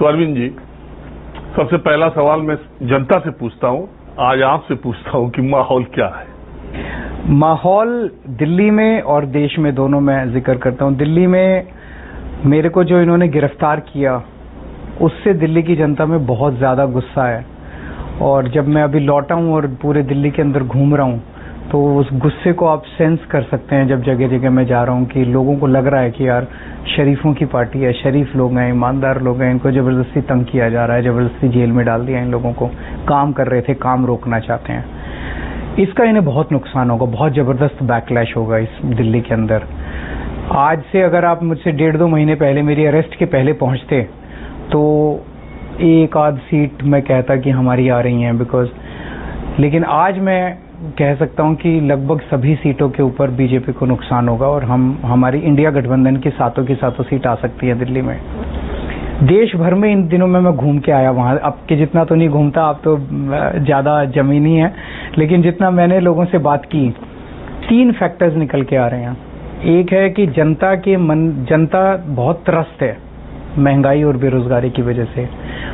तो अरविंद जी, सबसे पहला सवाल मैं जनता से पूछता हूं, आज आपसे पूछता हूं कि माहौल क्या है? माहौल दिल्ली में और देश में दोनों में जिक्र करता हूं। दिल्ली में मेरे को जो इन्होंने गिरफ्तार किया, उससे दिल्ली की जनता में बहुत ज्यादा गुस्सा है। और जब मैं अभी लौटा हूं और पूरे दिल्ली के अंदर घूम रहा हूं, तो उस गुस्से को आप सेंस कर सकते हैं। जब जगह जगह मैं जा रहा हूं कि लोगों को लग रहा है कि यार शरीफों की पार्टी है, शरीफ लोग हैं, ईमानदार लोग हैं, इनको जबरदस्ती तंग किया जा रहा है, जबरदस्ती जेल में डाल दिया इन लोगों को। काम कर रहे थे, काम रोकना चाहते हैं। इसका इन्हें बहुत नुकसान होगा, बहुत जबरदस्त बैकलैश होगा इस दिल्ली के अंदर। आज से अगर आप मुझसे 1.5-2 महीने पहले, मेरी अरेस्ट के पहले पहुंचते, तो एक आध सीट मैं कहता कि हमारी आ रही हैं, बिकॉज लेकिन आज मैं कह सकता हूं कि लगभग सभी सीटों के ऊपर बीजेपी को नुकसान होगा और हमारी इंडिया गठबंधन की सातों सीट आ सकती है दिल्ली में। देश भर में इन दिनों में मैं घूम के आया, वहां अब के जितना तो नहीं घूमता, आप तो ज्यादा जमीनी है, लेकिन जितना मैंने लोगों से बात की, 3 फैक्टर्स निकल के आ रहे हैं। एक है कि जनता बहुत त्रस्त है महंगाई और बेरोजगारी की वजह से।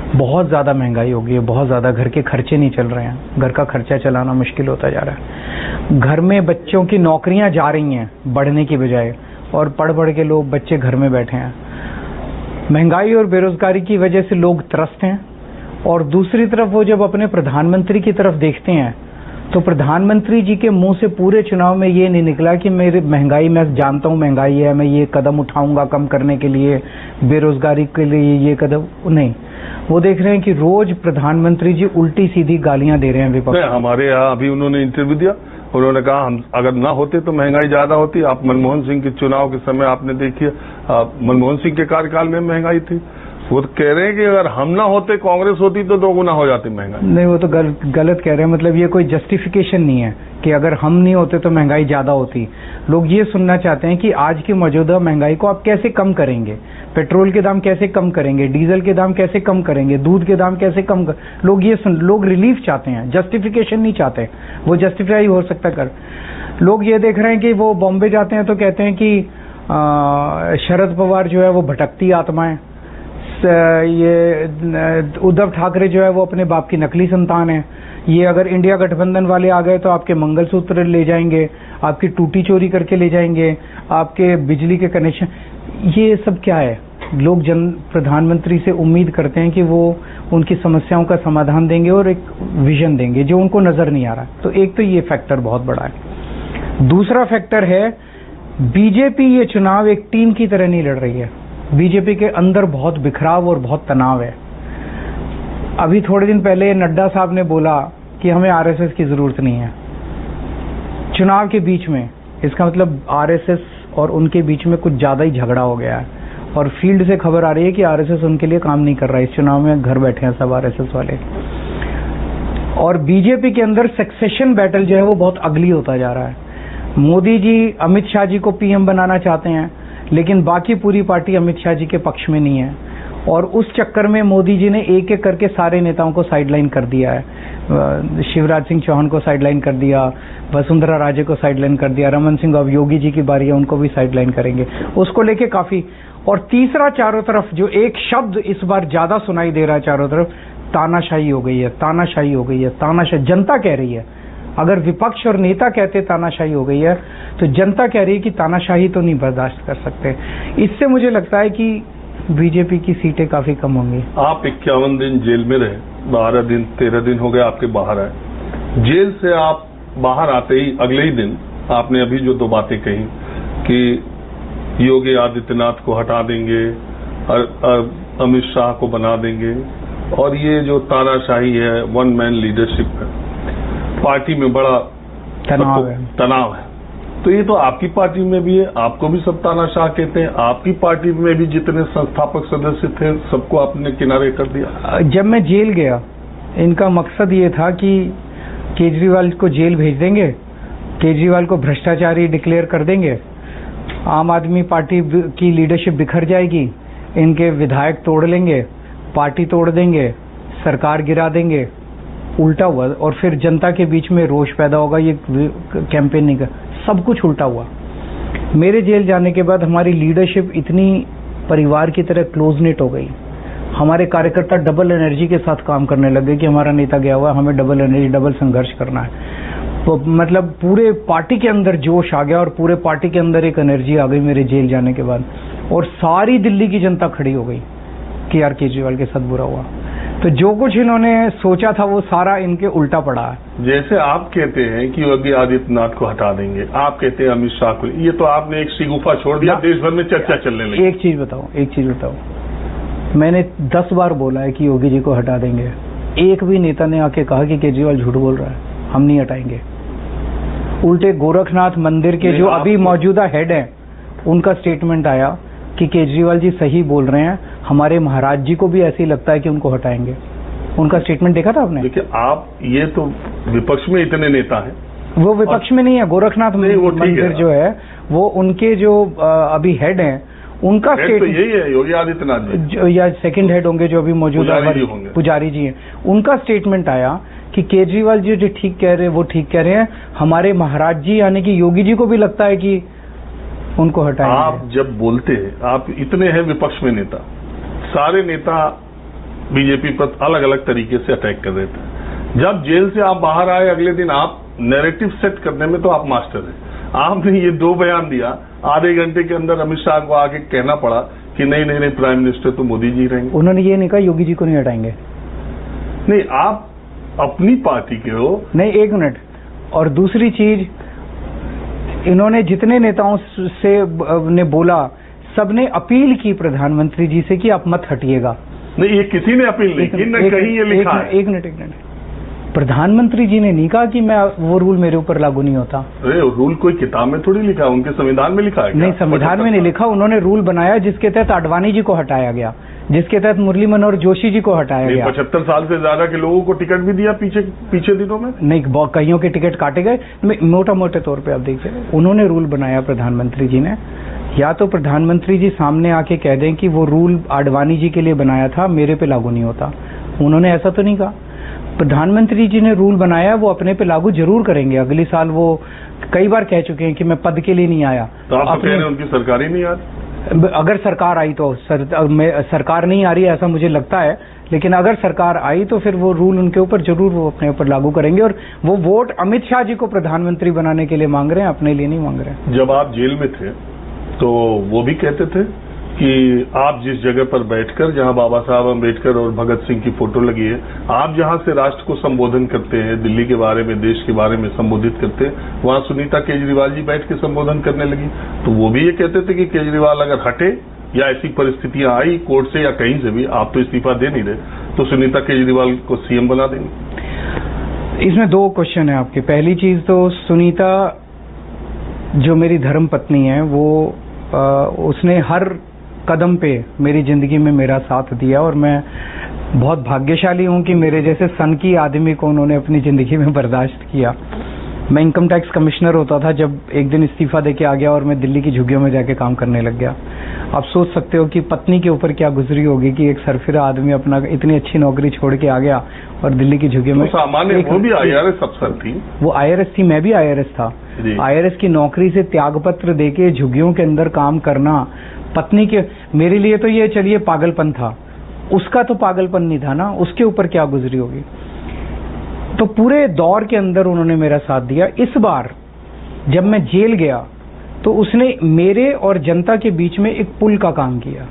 बहुत ज्यादा महंगाई हो गई है, बहुत ज्यादा, घर के खर्चे नहीं चल रहे हैं, घर का खर्चा चलाना मुश्किल होता जा रहा है। घर में बच्चों की नौकरियां जा रही हैं बढ़ने की बजाय, और पढ़ के लोग बच्चे घर में बैठे हैं। महंगाई और बेरोजगारी की वजह से लोग त्रस्त हैं। और दूसरी तरफ वो जब अपने प्रधानमंत्री की तरफ देखते हैं, तो प्रधानमंत्री जी के मुंह से पूरे चुनाव में ये नहीं निकला कि मेरी महंगाई, मैं जानता हूं महंगाई है, मैं ये कदम उठाऊंगा कम करने के लिए, बेरोजगारी के लिए ये कदम नहीं। वो देख रहे हैं कि रोज प्रधानमंत्री जी उल्टी सीधी गालियां दे रहे हैं विपक्ष। हमारे यहाँ अभी उन्होंने इंटरव्यू दिया, उन्होंने कहा हम अगर ना होते तो महंगाई ज्यादा होती। आप मनमोहन सिंह के चुनाव के समय आपने देखिए, मनमोहन सिंह के कार्यकाल में महंगाई थी। वो तो कह रहे हैं कि अगर हम ना होते, कांग्रेस होती, तो 2 गुना हो जाती महंगाई। नहीं, वो तो गलत कह रहे हैं। मतलब ये कोई जस्टिफिकेशन नहीं है कि अगर हम नहीं होते तो महंगाई ज्यादा होती। लोग ये सुनना चाहते हैं कि आज की मौजूदा महंगाई को आप कैसे कम करेंगे, पेट्रोल के दाम कैसे कम करेंगे, डीजल के दाम कैसे कम करेंगे, दूध के दाम कैसे कम लोग रिलीफ चाहते हैं, जस्टिफिकेशन नहीं चाहते। वो जस्टिफाई हो सकता कर। लोग ये देख रहे हैं कि वो बॉम्बे जाते हैं तो कहते हैं कि शरद पवार जो है वो भटकती आत्मा है, ये उद्धव ठाकरे जो है वो अपने बाप की नकली संतान है, ये अगर इंडिया गठबंधन वाले आ गए तो आपके मंगलसूत्र ले जाएंगे, आपकी टूटी चोरी करके ले जाएंगे, आपके बिजली के कनेक्शन। ये सब क्या है? लोग प्रधानमंत्री से उम्मीद करते हैं कि वो उनकी समस्याओं का समाधान देंगे और एक विजन देंगे जो उनको नजर नहीं आ रहा। तो एक तो ये फैक्टर बहुत बड़ा है। दूसरा फैक्टर है, बीजेपी ये चुनाव एक टीम की तरह नहीं लड़ रही है। बीजेपी के अंदर बहुत बिखराव और बहुत तनाव है। अभी थोड़े दिन पहले नड्डा साहब ने बोला कि हमें आरएसएस की जरूरत नहीं है चुनाव के बीच में। इसका मतलब आरएसएस और उनके बीच में कुछ ज्यादा ही झगड़ा हो गया है, और फील्ड से खबर आ रही है कि आरएसएस उनके लिए काम नहीं कर रहा है। इस चुनाव में घर बैठे हैं सब आरएसएस वाले। और बीजेपी के अंदर सक्सेशन बैटल जो है वो बहुत अगली होता जा रहा है। मोदी जी अमित शाह जी को पीएम बनाना चाहते हैं, लेकिन बाकी पूरी पार्टी अमित शाह जी के पक्ष में नहीं है। और उस चक्कर में मोदी जी ने एक एक करके सारे नेताओं को साइडलाइन कर दिया है। शिवराज सिंह चौहान को साइडलाइन कर दिया, वसुंधरा राजे को साइडलाइन कर दिया, रमन सिंह, अब योगी जी की बारी है, उनको भी साइडलाइन करेंगे। उसको लेके काफी। और तीसरा, चारों तरफ जो एक शब्द इस बार ज्यादा सुनाई दे रहा है चारों तरफ, तानाशाही हो गई है, तानाशाही हो गई है, तानाशाही। जनता कह रही है, अगर विपक्ष और नेता कहते तानाशाही हो गई है, तो जनता कह रही है कि तानाशाही तो नहीं बर्दाश्त कर सकते। इससे मुझे लगता है कि बीजेपी की सीटें काफी कम होंगी। आप 51 दिन जेल में रहे, 12 दिन 13 दिन हो गए आपके बाहर आए। जेल से आप बाहर आते ही अगले ही दिन आपने अभी जो 2 बातें कही कि योगी आदित्यनाथ को हटा देंगे, अमित शाह को बना देंगे, और ये जो तानाशाही है, 1 मैन लीडरशिप है, पार्टी में बड़ा तनाव है। तो ये तो आपकी पार्टी में भी है, आपको भी सब तानाशाह कहते हैं। आपकी पार्टी में भी जितने संस्थापक सदस्य थे सबको आपने किनारे कर दिया। जब मैं जेल गया, इनका मकसद ये था कि केजरीवाल को जेल भेज देंगे, केजरीवाल को भ्रष्टाचारी डिक्लेयर कर देंगे, आम आदमी पार्टी की लीडरशिप बिखर जाएगी, इनके विधायक तोड़ लेंगे, पार्टी तोड़ देंगे, सरकार गिरा देंगे। उल्टा हुआ, और फिर जनता के बीच में रोष पैदा होगा, ये कैंपेनिंग का सब कुछ उल्टा हुआ। मेरे जेल जाने के बाद हमारी लीडरशिप इतनी परिवार की तरह क्लोज नेट हो गई। हमारे कार्यकर्ता डबल एनर्जी के साथ काम करने लगे कि हमारा नेता गया हुआ है, हमें डबल एनर्जी, डबल संघर्ष करना है। तो मतलब पूरे पार्टी के अंदर जोश आ गया और पूरे पार्टी के अंदर एक एनर्जी आ गई मेरे जेल जाने के बाद, और सारी दिल्ली की जनता खड़ी हो गई कि यार केजरीवाल के साथ बुरा हुआ। तो जो कुछ इन्होंने सोचा था वो सारा इनके उल्टा पड़ा है। जैसे आप कहते हैं कि योगी आदित्यनाथ को हटा देंगे, आप कहते हैं अमित शाह को, ये तो आपने एक शिगुफा छोड़ दिया, देश भर में चर्चा चलने लगी। एक चीज बताओ, मैंने 10 बार बोला है कि योगी जी को हटा देंगे, एक भी नेता ने आके कहा कि केजरीवाल झूठ बोल रहा है, हम नहीं हटाएंगे। उल्टे गोरखनाथ मंदिर के जो अभी मौजूदा हेड हैं उनका स्टेटमेंट आया कि केजरीवाल जी सही बोल रहे हैं, हमारे महाराज जी को भी ऐसे ही लगता है कि उनको हटाएंगे। उनका स्टेटमेंट देखा था आपने? देखिए आप, ये तो विपक्ष में इतने नेता हैं, वो विपक्ष में नहीं है, गोरखनाथ मंदिर जो है वो उनके जो अभी हेड हैं उनका स्टेटमेंट तो यही है, योगी आदित्यनाथ जी या सेकंड हेड होंगे जो अभी मौजूदा पुजारी जी हैं, उनका स्टेटमेंट आया कि केजरीवाल जी जो ठीक कह रहे हैं वो ठीक कह रहे हैं, हमारे महाराज जी यानी कि योगी जी को भी लगता है कि उनको हटाएंगे। आप जब बोलते हैं, आप इतने हैं विपक्ष में नेता, सारे नेता बीजेपी पर अलग अलग तरीके से अटैक कर रहे थे। जब जेल से आप बाहर आए अगले दिन आप नैरेटिव सेट करने में तो आप मास्टर हैं। आपने ये 2 बयान दिया, आधे घंटे के अंदर अमित शाह को आके कहना पड़ा कि नहीं प्राइम मिनिस्टर तो मोदी जी रहेंगे। उन्होंने ये नहीं कहा योगी जी को नहीं हटाएंगे। नहीं, आप अपनी पार्टी के हो। नहीं, 1 मिनट। और दूसरी चीज, इन्होंने जितने नेताओं से ने बोला, सबने अपील की प्रधानमंत्री जी से कि आप मत हटिएगा। नहीं, ये किसी ने अपील नहीं की, न कहीं ये लिखा है। एक मिनट। प्रधानमंत्री जी ने नहीं कहा कि मैं वो रूल मेरे ऊपर लागू नहीं होता। अरे रूल कोई किताब में थोड़ी लिखा है, उनके संविधान में लिखा है। नहीं, संविधान में नहीं लिखा, उन्होंने रूल बनाया जिसके तहत आडवाणी जी को हटाया गया, जिसके तहत मुरली मनोहर जोशी जी को हटाया गया। 75 साल से ज्यादा के लोगों को टिकट भी दिया पीछे दिनों में। नहीं, कईयों के टिकट काटे गए। मोटा मोटे तौर पे आप देखिए, उन्होंने रूल बनाया प्रधानमंत्री जी ने। या तो प्रधानमंत्री जी सामने आके कह दें कि वो रूल आडवाणी जी के लिए बनाया था, मेरे पे लागू नहीं होता। उन्होंने ऐसा तो नहीं कहा। प्रधानमंत्री जी ने रूल बनाया, वो अपने पे लागू जरूर करेंगे। अगले साल वो कई बार कह चुके हैं कि मैं पद के लिए नहीं आया। तो आप कह रहे हैं उनकी सरकार ही नहीं आ रही? अगर सरकार आई तो सरकार नहीं आ रही है ऐसा मुझे लगता है, लेकिन अगर सरकार आई तो फिर वो रूल उनके ऊपर जरूर वो अपने ऊपर लागू करेंगे। और वो वोट अमित शाह जी को प्रधानमंत्री बनाने के लिए मांग रहे हैं, अपने लिए नहीं मांग रहे हैं। जब आप जेल में थे तो वो भी कहते थे कि आप जिस जगह पर बैठकर, जहां बाबा साहब अम्बेडकर और भगत सिंह की फोटो लगी है, आप जहां से राष्ट्र को संबोधन करते हैं, दिल्ली के बारे में, देश के बारे में संबोधित करते हैं, वहां सुनीता केजरीवाल जी बैठ के संबोधन करने लगी। तो वो भी ये कहते थे कि केजरीवाल अगर हटे या ऐसी परिस्थितियां आई कोर्ट से या कहीं से भी, आप तो इस्तीफा दे नहीं रहे, तो सुनीता केजरीवाल को सीएम बना देंगे। इसमें 2 क्वेश्चन है आपके। पहली चीज तो सुनीता जो मेरी धर्म पत्नी है, वो उसने हर कदम पे मेरी जिंदगी में मेरा साथ दिया, और मैं बहुत भाग्यशाली हूं कि मेरे जैसे सनकी आदमी को उन्होंने अपनी जिंदगी में बर्दाश्त किया। मैं इनकम टैक्स कमिश्नर होता था जब एक दिन इस्तीफा देके आ गया और मैं दिल्ली की झुग्गियों में जाके काम करने लग गया। आप सोच सकते हो कि पत्नी के ऊपर क्या गुजरी होगी कि एक सरफिरा आदमी अपना इतनी अच्छी नौकरी छोड़ के आ गया और दिल्ली की झुग्गियों में। सामान्य वो भी IRS अफसर थी, वो IRS थी, मैं भी IRS था। IRS की नौकरी से त्यागपत्र देके झुग्गियों के अंदर काम करना, पत्नी के, मेरे लिए तो ये चलिए पागलपन था, उसका तो पागलपन नहीं था ना, उसके ऊपर क्या गुजरी होगी। तो पूरे दौर के अंदर उन्होंने मेरा साथ दिया। इस बार जब मैं जेल गया तो उसने मेरे और जनता के बीच में एक पुल का काम किया।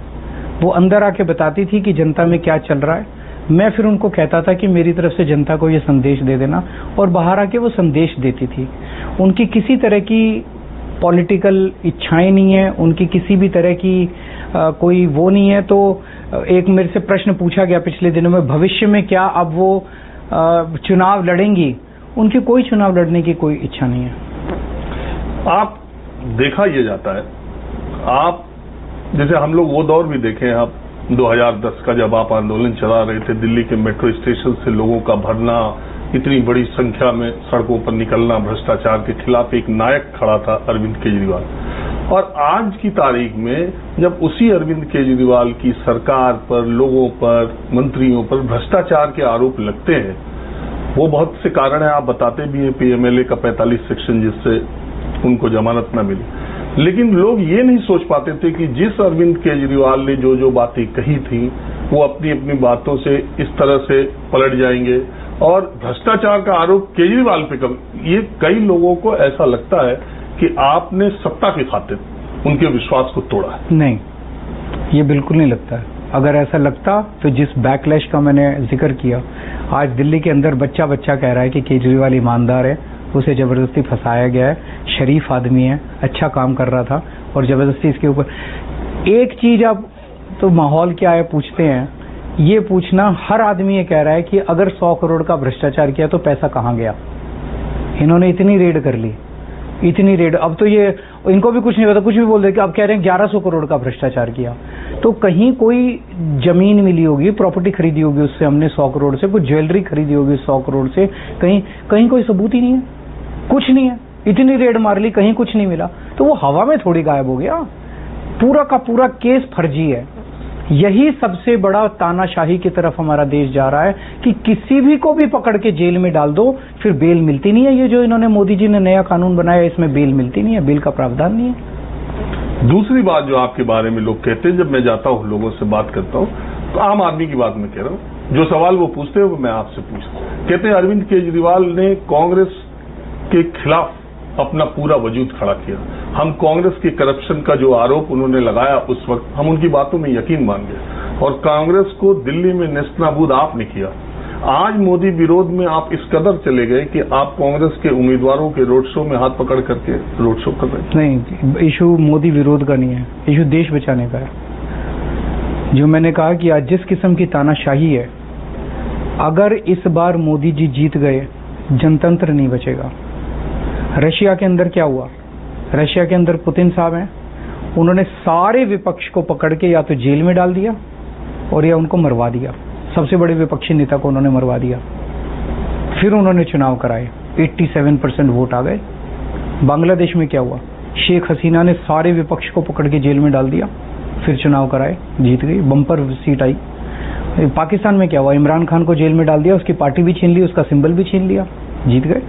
वो अंदर आके बताती थी कि जनता में क्या चल रहा है, मैं फिर उनको कहता था कि मेरी तरफ से जनता को ये संदेश दे देना, और बाहर आके वो संदेश देती थी। उनकी किसी तरह की पॉलिटिकल इच्छाएं नहीं है, उनकी किसी भी तरह की कोई वो नहीं है। तो एक मेरे से प्रश्न पूछा गया पिछले दिनों में, भविष्य में क्या अब वो चुनाव लड़ेंगी? उनकी कोई चुनाव लड़ने की कोई इच्छा नहीं है। आप देखा ये जाता है, आप जैसे हम लोग वो दौर भी देखे हैं, आप 2010 का जब आप आंदोलन चला रहे थे, दिल्ली के मेट्रो स्टेशन से लोगों का भरना, इतनी बड़ी संख्या में सड़कों पर निकलना, भ्रष्टाचार के खिलाफ एक नायक खड़ा था अरविंद केजरीवाल। और आज की तारीख में जब उसी अरविंद केजरीवाल की सरकार पर, लोगों पर, मंत्रियों पर भ्रष्टाचार के आरोप लगते हैं, वो बहुत से कारण है, आप बताते भी हैं, PMLA का 45 सेक्शन जिससे उनको जमानत न मिली। लेकिन लोग ये नहीं सोच पाते थे कि जिस अरविंद केजरीवाल ने जो जो बातें कही थी वो अपनी अपनी बातों से इस तरह से पलट जाएंगे। और भ्रष्टाचार का आरोप केजरीवाल पे ये कई लोगों को ऐसा लगता है कि आपने सत्ता की खातिर उनके विश्वास को तोड़ा है। नहीं, ये बिल्कुल नहीं लगता है। अगर ऐसा लगता तो जिस बैकलैश का मैंने जिक्र किया, आज दिल्ली के अंदर बच्चा बच्चा कह रहा है कि केजरीवाल ईमानदार है, उसे जबरदस्ती फंसाया गया है, शरीफ आदमी है, अच्छा काम कर रहा था और जबरदस्ती इसके ऊपर। एक चीज आप तो माहौल क्या है पूछते हैं, ये पूछना हर आदमी ये कह रहा है कि अगर 100 करोड़ का भ्रष्टाचार किया तो पैसा कहां गया। इन्होंने इतनी रेड कर ली, इतनी रेड, अब तो ये इनको भी कुछ नहीं पता, कुछ भी बोल दे कि अब कह रहे हैं 1100 करोड़ का भ्रष्टाचार किया। तो कहीं कोई जमीन मिली होगी, प्रॉपर्टी खरीदी होगी उससे हमने 100 करोड़ से, कुछ ज्वेलरी खरीदी होगी 100 करोड़ से, कहीं कोई सबूत ही नहीं है, कुछ नहीं है। इतनी रेड मार ली, कहीं कुछ नहीं मिला, तो वो हवा में थोड़ी गायब हो गया। पूरा का पूरा केस फर्जी है। यही सबसे बड़ा तानाशाही की तरफ हमारा देश जा रहा है कि किसी भी को भी पकड़ के जेल में डाल दो, फिर बेल मिलती नहीं है। ये जो इन्होंने मोदी जी ने नया कानून बनाया, इसमें बेल मिलती नहीं है, बेल का प्रावधान नहीं है। दूसरी बात जो आपके बारे में लोग कहते हैं, जब मैं जाता हूं लोगों से बात करता हूं, तो आम आदमी की बात मैं कह रहा हूं, जो सवाल वो पूछते हैं वो मैं आपसे पूछता हूं। कहते हैं अरविंद केजरीवाल ने कांग्रेस के खिलाफ अपना पूरा वजूद खड़ा किया। हम कांग्रेस के करप्शन का जो आरोप उन्होंने लगाया उस वक्त हम उनकी बातों में यकीन मान गए और कांग्रेस को दिल्ली में नेस्तनाबूद आपने किया। आज मोदी विरोध में आप इस कदर चले गए कि आप कांग्रेस के उम्मीदवारों के रोड शो में हाथ पकड़ करके रोड शो कर रहे हैं। नहीं, इशू मोदी विरोध का नहीं है, इशू देश बचाने का है। जो मैंने कहा कि आज जिस किस्म की तानाशाही है, अगर इस बार मोदी जी जीत गए, जनतंत्र नहीं बचेगा। रशिया के अंदर क्या हुआ? रशिया के अंदर पुतिन साहब हैं, उन्होंने सारे विपक्ष को पकड़ के या तो जेल में डाल दिया और या उनको मरवा दिया। सबसे बड़े विपक्षी नेता को उन्होंने मरवा दिया। फिर उन्होंने चुनाव कराए, 87% वोट आ गए। बांग्लादेश में क्या हुआ? शेख हसीना ने सारे विपक्ष को पकड़ के जेल में डाल दिया, फिर चुनाव कराए, जीत गई, बम्पर सीट आई। पाकिस्तान में क्या हुआ? इमरान खान को जेल में डाल दिया, उसकी पार्टी भी छीन ली, उसका सिंबल भी छीन लिया, जीत गए।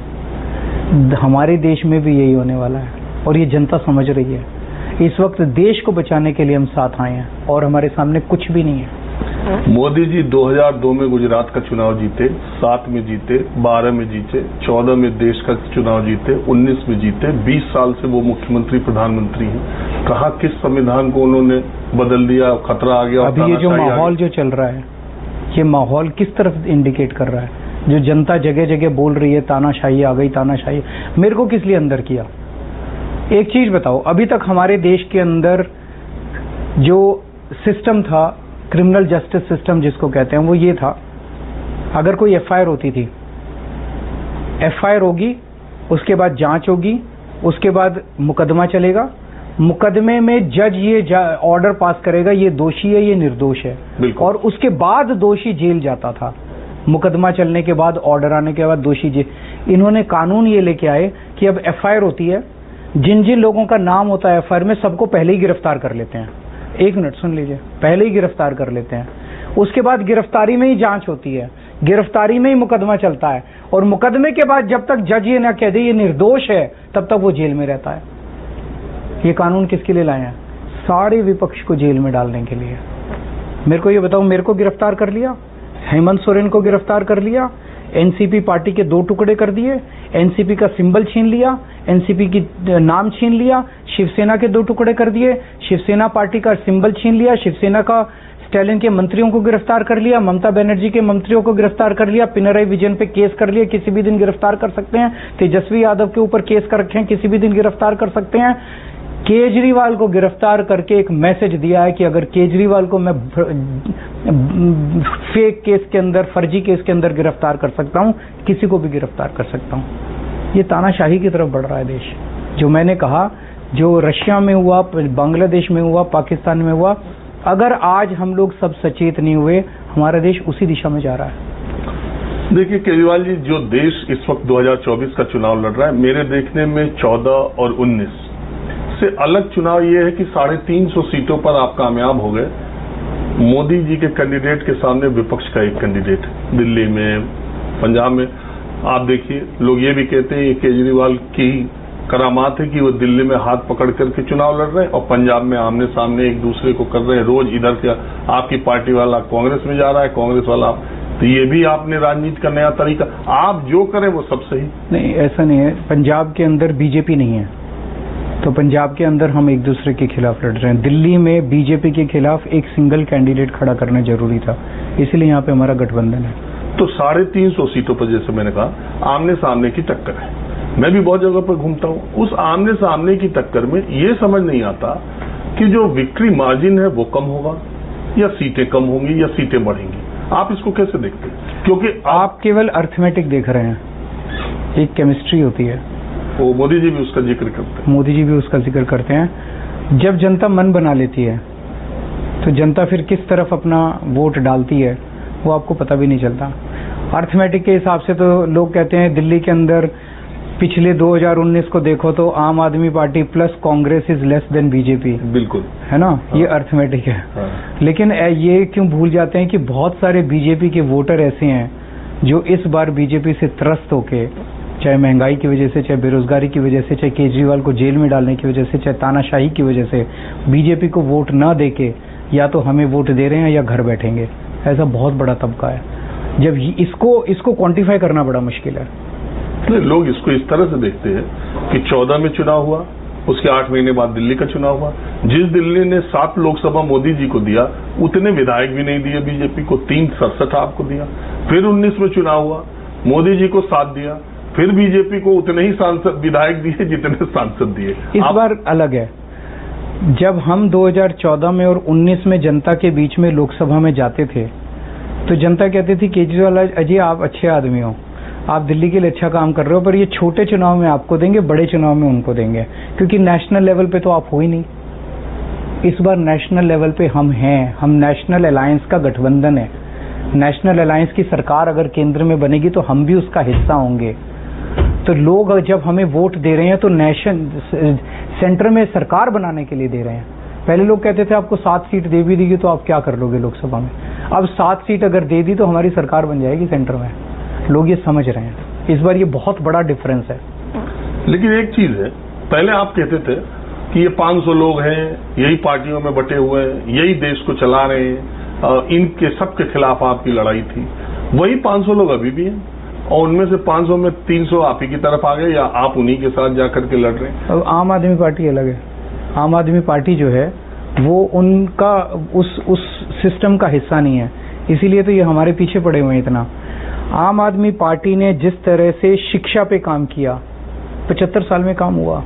हमारे देश में भी यही होने वाला है और ये जनता समझ रही है। इस वक्त देश को बचाने के लिए हम साथ आए हैं और हमारे सामने कुछ भी नहीं है। मोदी जी 2002 में गुजरात का चुनाव जीते, 7 में जीते, 12 में जीते, 14 में देश का चुनाव जीते, 19 में जीते, 20 साल से वो मुख्यमंत्री प्रधानमंत्री हैं। कहा किस संविधान को उन्होंने बदल दिया, खतरा आ गया। अभी ये जो माहौल जो चल रहा है, ये माहौल किस तरफ इंडिकेट कर रहा है? जो जनता जगह जगह बोल रही है तानाशाही आ गई, तानाशाही। मेरे को किस लिए अंदर किया? एक चीज बताओ, अभी तक हमारे देश के अंदर जो सिस्टम था, क्रिमिनल जस्टिस सिस्टम जिसको कहते हैं, वो ये था, अगर कोई एफआईआर होती थी, एफआईआर होगी, उसके बाद जांच होगी, उसके बाद मुकदमा चलेगा, मुकदमे में जज ये ऑर्डर पास करेगा ये दोषी है, ये निर्दोष है, और उसके बाद दोषी जेल जाता था। मुकदमा चलने के बाद, ऑर्डर आने के बाद दोषी जेल। इन्होंने कानून ये लेके आए कि अब एफआईआर होती है, जिन जिन लोगों का नाम होता है एफआईआर में, सबको पहले ही गिरफ्तार कर लेते हैं। 1 मिनट सुन लीजिए, पहले ही गिरफ्तार कर लेते हैं। उसके बाद गिरफ्तारी में ही जांच होती है, गिरफ्तारी में ही मुकदमा चलता है, और मुकदमे के बाद जब तक जज ये ना कह दे ये निर्दोष है, तब तक वो जेल में रहता है। ये कानून किसके लिए लाए हैं? सारे विपक्ष को जेल में डालने के लिए। मेरे को ये बताओ, मेरे को गिरफ्तार कर लिया, हेमंत सोरेन को गिरफ्तार कर लिया, एनसीपी पार्टी के 2 टुकड़े कर दिए, एनसीपी का सिंबल छीन लिया, एनसीपी की नाम छीन लिया, शिवसेना के 2 टुकड़े कर दिए, शिवसेना पार्टी का सिंबल छीन लिया, शिवसेना का स्टालिन के मंत्रियों को गिरफ्तार कर लिया, ममता बनर्जी के मंत्रियों को गिरफ्तार कर लिया, पिनराई विजयन पे केस कर लिया, किसी भी दिन गिरफ्तार कर सकते हैं, तेजस्वी यादव के ऊपर केस कर रखे हैं, किसी भी दिन गिरफ्तार कर सकते हैं। केजरीवाल को गिरफ्तार करके एक मैसेज दिया है कि अगर केजरीवाल को मैं फेक केस के अंदर, फर्जी केस के अंदर गिरफ्तार कर सकता हूं, किसी को भी गिरफ्तार कर सकता हूं। ये तानाशाही की तरफ बढ़ रहा है देश। जो मैंने कहा, जो रशिया में हुआ, बांग्लादेश में हुआ, पाकिस्तान में हुआ, अगर आज हम लोग सब सचेत नहीं हुए, हमारा देश उसी दिशा में जा रहा है। देखिए केजरीवाल जी, जो देश इस वक्त 2024 का चुनाव लड़ रहा है, मेरे देखने में 14 और 19 से अलग चुनाव ये है कि 350 सीटों पर आप कामयाब हो गए। मोदी जी के कैंडिडेट के सामने विपक्ष का एक कैंडिडेट, दिल्ली में, पंजाब में। आप देखिए, लोग ये भी कहते हैं ये केजरीवाल की करामात है कि वो दिल्ली में हाथ पकड़ करके चुनाव लड़ रहे हैं और पंजाब में आमने सामने एक दूसरे को कर रहे हैं। रोज इधर से आपकी पार्टी वाला कांग्रेस में जा रहा है, कांग्रेस वाला, तो ये भी आपने राजनीति का नया तरीका। आप जो करें वो सब सही। नहीं, ऐसा नहीं है। पंजाब के अंदर बीजेपी नहीं है, तो पंजाब के अंदर हम एक दूसरे के खिलाफ लड़ रहे हैं। दिल्ली में बीजेपी के खिलाफ एक सिंगल कैंडिडेट खड़ा करना जरूरी था, इसलिए यहाँ पे हमारा गठबंधन है। तो 350 सीटों पर, जैसे मैंने कहा, आमने सामने की टक्कर है। मैं भी बहुत जगह पर घूमता हूँ, उस आमने सामने की टक्कर में ये समझ नहीं आता कि जो विक्ट्री मार्जिन है वो कम होगा या सीटें कम होंगी या सीटें बढ़ेंगी। आप इसको कैसे देखते हैं? क्योंकि आप केवल अर्थमेटिक देख रहे हैं, एक केमिस्ट्री होती है, वो मोदी जी भी उसका जिक्र करते हैं। मोदी जी भी उसका जिक्र करते हैं। जब जनता मन बना लेती है तो जनता फिर किस तरफ अपना वोट डालती है वो आपको पता भी नहीं चलता। अर्थमेटिक के हिसाब से तो लोग कहते हैं दिल्ली के अंदर पिछले 2019 को देखो तो आम आदमी party plus Congress is less than BJP. बिल्कुल है ना, हाँ। ये अर्थमेटिक है। हाँ। लेकिन ये क्यों भूल जाते हैं कि बहुत सारे बीजेपी के वोटर ऐसे हैं जो इस बार बीजेपी से त्रस्त होके, चाहे महंगाई की वजह से, चाहे बेरोजगारी की वजह से, चाहे केजरीवाल को जेल में डालने की वजह से, चाहे तानाशाही की वजह से, बीजेपी को वोट ना देके या तो हमें वोट दे रहे हैं या घर बैठेंगे। ऐसा बहुत बड़ा तबका है। जब इसको क्वांटिफाई करना बड़ा मुश्किल है। लोग इसको इस तरह से देखते हैं कि 14 में चुनाव हुआ, उसके 8 महीने बाद दिल्ली का चुनाव हुआ। जिस दिल्ली ने 7 लोकसभा मोदी जी को दिया, उतने विधायक भी नहीं दिए बीजेपी को, 367 आपको दिया। फिर 19 में चुनाव हुआ, मोदी जी को 7 दिया, फिर बीजेपी को उतने ही सांसद विधायक दिए जितने सांसद दिए। इस बार अलग है। जब हम 2014 में और 19 में जनता के बीच में लोकसभा में जाते थे तो जनता कहती थी केजरीवाल अजय आप अच्छे आदमी हो, आप दिल्ली के लिए अच्छा काम कर रहे हो, पर ये छोटे चुनाव में आपको देंगे, बड़े चुनाव में उनको देंगे, क्योंकि नेशनल लेवल पे तो आप हो ही नहीं। इस बार नेशनल लेवल पे हम हैं, हम नेशनल अलायंस का गठबंधन है। नेशनल अलायंस की सरकार अगर केंद्र में बनेगी तो हम भी उसका हिस्सा होंगे। तो लोग जब हमें वोट दे रहे हैं तो सेंटर में सरकार बनाने के लिए दे रहे हैं। पहले लोग कहते थे आपको 7 सीट दे भी देगी तो आप क्या कर लोगे लोकसभा में। अब 7 सीट अगर दे दी तो हमारी सरकार बन जाएगी सेंटर में। लोग ये समझ रहे हैं। इस बार ये बहुत बड़ा डिफरेंस है। लेकिन एक चीज है, पहले आप कहते थे कि ये 500 लोग हैं, यही पार्टियों में बटे हुए हैं, यही देश को चला रहे हैं, इनके सबके खिलाफ आपकी लड़ाई थी। वही 500 लोग अभी भी हैं और उनमें से 500 में 300 आप ही की तरफ आ गए या आप उन्हीं के साथ जाकर के लड़ रहे हैं। अब आम आदमी पार्टी अलग है। आम आदमी पार्टी जो है वो उनका उस सिस्टम का हिस्सा नहीं है, इसीलिए तो ये हमारे पीछे पड़े हुए हैं इतना। आम आदमी पार्टी ने जिस तरह से शिक्षा पे काम किया, 75 साल में काम हुआ।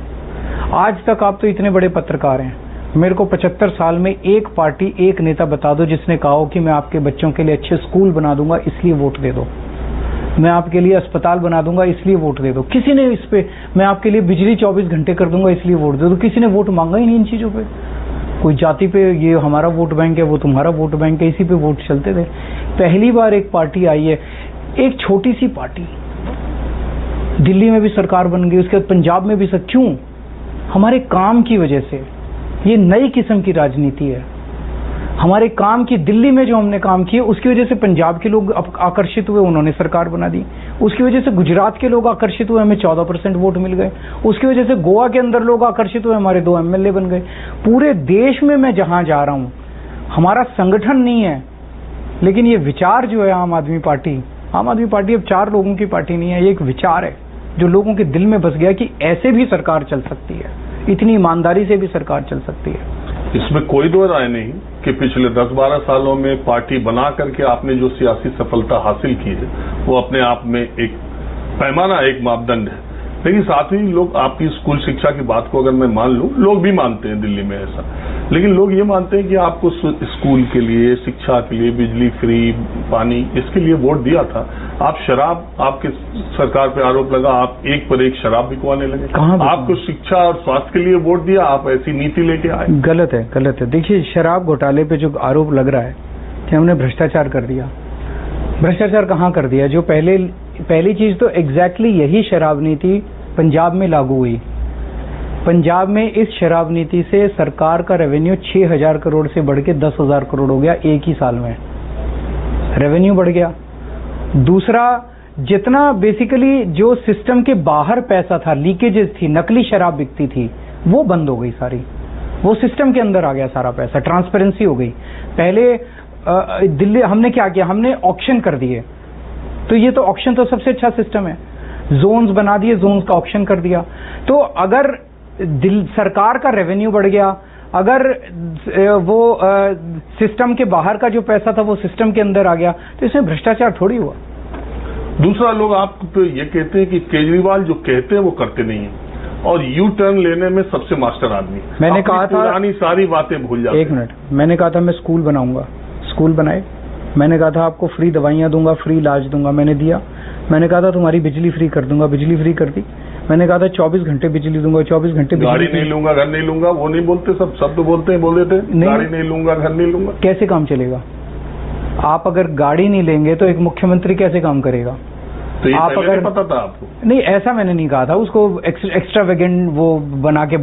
आज तक आप तो इतने बड़े पत्रकार हैं, मेरे को 75 साल में एक पार्टी, एक नेता बता दो जिसने कहा हो कि मैं आपके बच्चों के लिए अच्छे स्कूल बना दूंगा इसलिए वोट दे दो, मैं आपके लिए अस्पताल बना दूंगा इसलिए वोट दे दो। किसी ने इस पे, मैं आपके लिए बिजली 24 घंटे कर दूंगा इसलिए वोट दे दो, किसी ने वोट मांगा ही नहीं इन चीजों पे। कोई जाति पे ये हमारा वोट बैंक है, वो तुम्हारा वोट बैंक है, इसी पे वोट चलते थे। पहली बार एक पार्टी आई है, एक छोटी सी पार्टी, दिल्ली में भी सरकार बन गई, उसके बाद पंजाब में भी क्यों? हमारे काम की वजह से। ये नई किस्म की राजनीति है। हमारे काम की, दिल्ली में जो हमने काम किए उसकी वजह से पंजाब के लोग आकर्षित हुए, उन्होंने सरकार बना दी। उसकी वजह से गुजरात के लोग आकर्षित हुए, हमें 14% वोट मिल गए। उसकी वजह से गोवा के अंदर लोग आकर्षित हुए, हमारे 2 MLA बन गए। पूरे देश में मैं जहां जा रहा हूं, हमारा संगठन नहीं है लेकिन ये विचार जो है आम आदमी पार्टी अब 4 लोगों की पार्टी नहीं है, ये एक विचार है जो लोगों के दिल में बस गया कि ऐसे भी सरकार चल सकती है, इतनी ईमानदारी से भी सरकार चल सकती है। इसमें कोई दो राय नहीं कि पिछले 10-12 सालों में पार्टी बना करके आपने जो सियासी सफलता हासिल की है वो अपने आप में एक पैमाना, एक मापदंड है। लेकिन साथ ही लोग, आपकी स्कूल शिक्षा की बात को अगर मैं मान लूं, लोग भी मानते हैं दिल्ली में ऐसा, लेकिन लोग ये मानते हैं कि आपको स्कूल के लिए, शिक्षा के लिए, बिजली फ्री, पानी, इसके लिए वोट दिया था। आप शराब, आपके सरकार पे आरोप लगा, आप एक पर एक शराब बिकवाने लगे। आपको शिक्षा और स्वास्थ्य के लिए वोट दिया, आप ऐसी नीति लेके आए। गलत है। देखिए, शराब घोटाले पे जो आरोप लग रहा है कि हमने भ्रष्टाचार कर दिया, भ्रष्टाचार कहाँ कर दिया? जो पहली चीज तो एग्जैक्टली यही शराब नीति पंजाब में लागू हुई। पंजाब में इस शराब नीति से सरकार का रेवेन्यू 6,000 करोड़ से बढ़ के 10,000 करोड़ हो गया एक ही साल में, रेवेन्यू बढ़ गया। दूसरा, जितना बेसिकली जो सिस्टम के बाहर पैसा था, लीकेजेस थी, नकली शराब बिकती थी, वो बंद हो गई सारी। वो सिस्टम के अंदर आ गया सारा पैसा, ट्रांसपेरेंसी हो गई। पहले दिल्ली हमने क्या किया, हमने ऑक्शन कर दिए। तो ये तो ऑक्शन तो सबसे अच्छा सिस्टम है, जोन्स बना दिए, जोन्स का ऑक्शन कर दिया। तो अगर सरकार का रेवेन्यू बढ़ गया, अगर वो सिस्टम के बाहर का जो पैसा था वो सिस्टम के अंदर आ गया, तो इसमें भ्रष्टाचार थोड़ी हुआ। दूसरा, लोग आप तो ये कहते हैं कि केजरीवाल जो कहते हैं वो करते नहीं है, और यू टर्न लेने में सबसे मास्टर आदमी। मैंने कहा था पुरानी सारी बातें भूल जाते। एक मिनट, मैंने कहा था मैं स्कूल बनाऊंगा, स्कूल बनाए। मैंने कहा था आपको फ्री दवाइयां दूंगा, फ्री इलाज दूंगा, मैंने दिया। मैंने कहा था तुम्हारी बिजली फ्री कर दूंगा, बिजली फ्री कर दी। मैंने कहा था 24 घंटे बिजली दूंगा, 24 घंटे गाड़ी नहीं लूंगा, घर नहीं लूंगा, वो नहीं बोलते, सब तो बोलते हैं, बोल देते हैं गाड़ी नहीं लूंगा, घर नहीं लूंगा। कैसे काम चलेगा? आप अगर गाड़ी नहीं लेंगे तो एक मुख्यमंत्री कैसे काम करेगा? तो ये आप अगर पता था आपको? नहीं, ऐसा मैंने नहीं कहा था। उसको एक्स्ट्रा वेगेंट वो बना के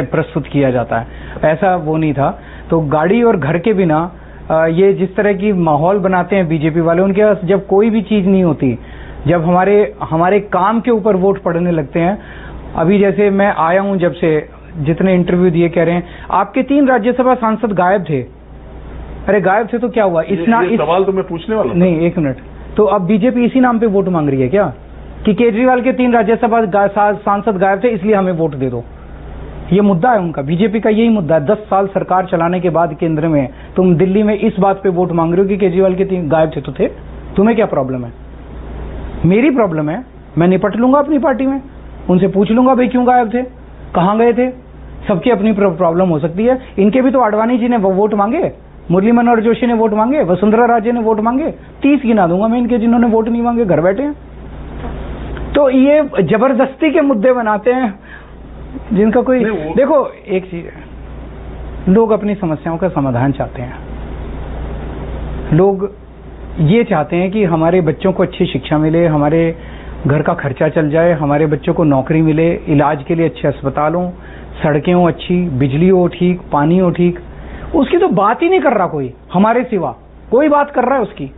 प्रस्तुत किया जाता है, ऐसा वो नहीं था। तो गाड़ी और घर के बिना ये जिस तरह की माहौल बनाते हैं बीजेपी वाले, उनके पास जब कोई भी चीज नहीं होती, जब हमारे काम के ऊपर वोट पड़ने लगते हैं। अभी जैसे मैं आया हूं, जब से जितने इंटरव्यू दिए कह रहे हैं आपके 3 राज्यसभा सांसद गायब थे। अरे गायब थे तो क्या हुआ? इस सवाल तो मैं पूछने वाला नहीं, एक मिनट। तो अब बीजेपी इसी नाम पे वोट मांग रही है क्या, कि केजरीवाल के 3 राज्यसभा सांसद गायब थे इसलिए हमें वोट दे दो? ये मुद्दा है उनका, बीजेपी का यही मुद्दा है। 10 साल सरकार चलाने के बाद केंद्र में तुम दिल्ली में इस बात पे वोट मांग रहे हो कि केजरीवाल के 3 गायब थे तो थे। तुम्हें क्या प्रॉब्लम है? मेरी प्रॉब्लम है, मैं निपट लूंगा अपनी पार्टी में, उनसे पूछ लूंगा भाई क्यों गायब थे, कहां गए थे। सबकी अपनी प्रॉब्लम हो सकती है। इनके भी तो आडवाणी जी ने वोट मांगे, मुरली मनोहर जोशी ने वोट मांगे, वसुंधरा राजे ने वोट मांगे, 30 गिना दूंगा मैं इनके जिन्होंने वोट नहीं मांगे, घर बैठे हैं। तो ये जबरदस्ती के मुद्दे बनाते हैं जिनका कोई देखो, एक चीज है, लोग अपनी समस्याओं का समाधान चाहते हैं। लोग ये चाहते हैं कि हमारे बच्चों को अच्छी शिक्षा मिले, हमारे घर का खर्चा चल जाए, हमारे बच्चों को नौकरी मिले, इलाज के लिए अच्छे अस्पताल हो, सड़कें हो अच्छी, बिजली हो ठीक, पानी हो ठीक। उसकी तो बात ही नहीं कर रहा कोई, हमारे सिवा कोई बात कर रहा है उसकी।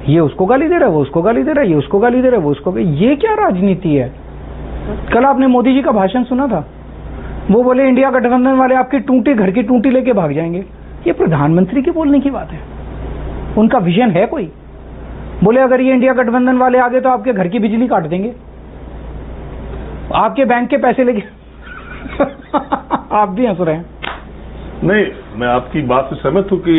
ये उसको गाली दे रहा है, वो उसको गाली दे रहा है, ये उसको गाली दे रहा है, वो उसको। ये क्या राजनीति है? कल आपने मोदी जी का भाषण सुना था, वो बोले इंडिया गठबंधन वाले आपकी टूटी, घर की टूटी लेके भाग जाएंगे। ये प्रधानमंत्री के बोलने की बात है? उनका विजन है कोई? बोले अगर ये इंडिया गठबंधन वाले आ गए तो आपके घर की बिजली काट देंगे, आपके बैंक के पैसे लेके आप भी हंस रहे हैं। नहीं, मैं आपकी बात से सहमत हूं कि